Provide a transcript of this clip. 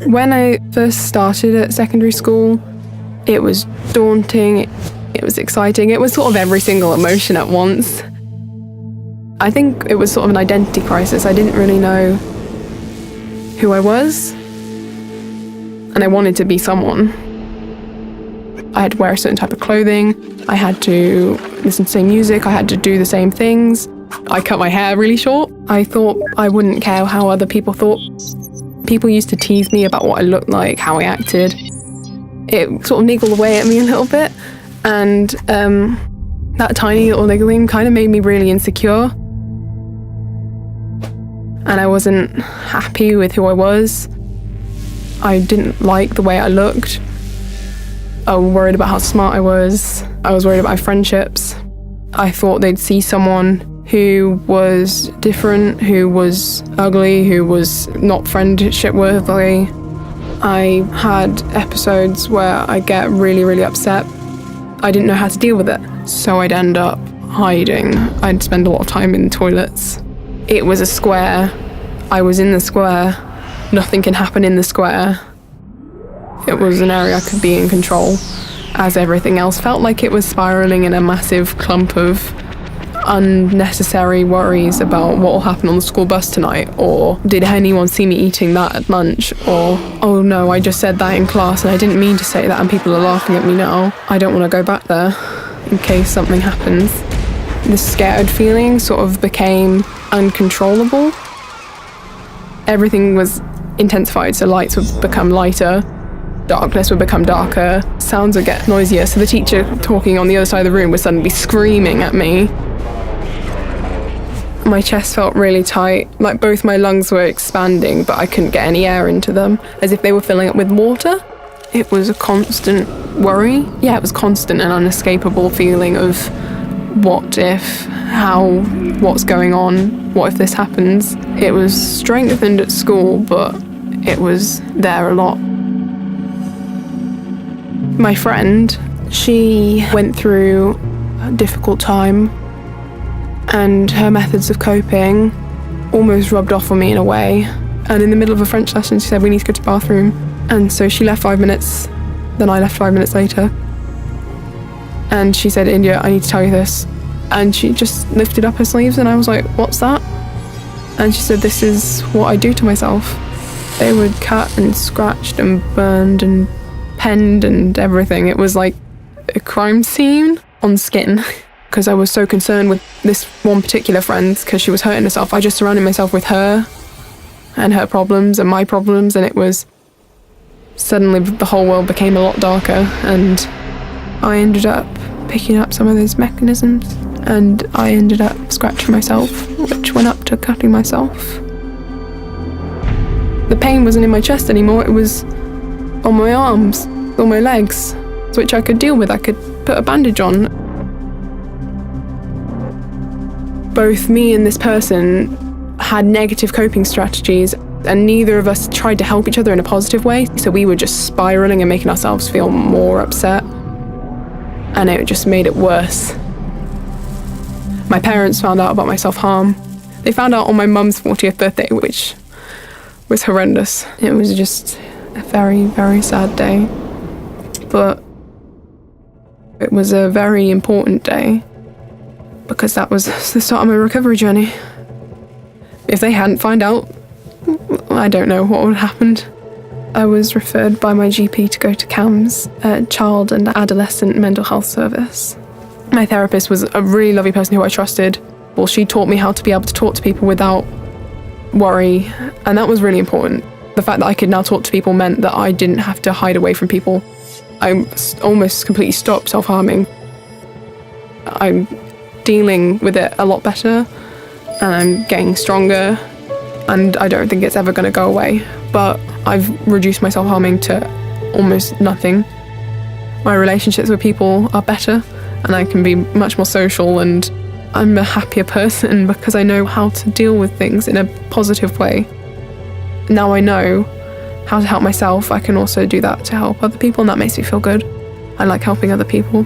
When I first started at secondary school, it was daunting, it was exciting, it was sort of every single emotion at once. I think it was sort of an identity crisis. I didn't really know who I was, and I wanted to be someone. I had to wear a certain type of clothing, I had to listen to the same music, I had to do the same things. I cut my hair really short. I thought I wouldn't care how other people thought. People used to tease me about what I looked like, how I acted. It sort of niggled away at me a little bit, and that tiny little niggling kind of made me really insecure. And I wasn't happy with who I was. I didn't like the way I looked. I was worried about how smart I was worried about my friendships. I thought they'd see someone who was different, who was ugly, who was not friendship worthy. I had episodes where I'd get really, really upset. I didn't know how to deal with it, so I'd end up hiding. I'd spend a lot of time in the toilets. It was a square. I was in the square. Nothing can happen in the square. It was an area I could be in control, as everything else felt like it was spiraling in a massive clump of unnecessary worries about what will happen on the school bus tonight, or did anyone see me eating that at lunch, or oh no, I just said that in class and I didn't mean to say that and people are laughing at me now. I don't want to go back there in case something happens. The scared feeling sort of became uncontrollable. Everything was intensified, so lights would become lighter, darkness would become darker, sounds would get noisier, so the teacher talking on the other side of the room was suddenly screaming at me. My chest felt really tight, like both my lungs were expanding, but I couldn't get any air into them, as if they were filling up with water. It was a constant worry. Yeah, it was constant and unescapable feeling of what if, how, what's going on, what if this happens. It was strengthened at school, but it was there a lot. My friend, she went through a difficult time, and her methods of coping almost rubbed off on me in a way. And in the middle of a French lesson, she said, we need to go to the bathroom. And so she left 5 minutes, then I left 5 minutes later. And she said, India, I need to tell you this. And she just lifted up her sleeves and I was like, what's that? And she said, this is what I do to myself. They would cut and scratched and burned and penned and everything. It was like a crime scene on skin. Because I was so concerned with this one particular friend because she was hurting herself. I just surrounded myself with her and her problems and my problems, and it was suddenly the whole world became a lot darker, and I ended up picking up some of those mechanisms and I ended up scratching myself, which went up to cutting myself. The pain wasn't in my chest anymore, it was on my arms, on my legs, which I could deal with. I could put a bandage on. Both me and this person had negative coping strategies, and neither of us tried to help each other in a positive way, so we were just spiraling and making ourselves feel more upset, and it just made it worse. My parents found out about my self-harm. They found out on my mum's 40th birthday, which was horrendous. It was just a very, very sad day, but it was a very important day, because that was the start of my recovery journey. If they hadn't found out, I don't know what would have happened. I was referred by my GP to go to CAMS, a child and adolescent mental health service. My therapist was a really lovely person who I trusted. Well, she taught me how to be able to talk to people without worry, and that was really important. The fact that I could now talk to people meant that I didn't have to hide away from people. I almost completely stopped self-harming. I'm dealing with it a lot better, and I'm getting stronger, and I don't think it's ever going to go away, but I've reduced my self-harming to almost nothing. My relationships with people are better, and I can be much more social, and I'm a happier person because I know how to deal with things in a positive way. Now I know how to help myself, I can also do that to help other people, and that makes me feel good. I like helping other people.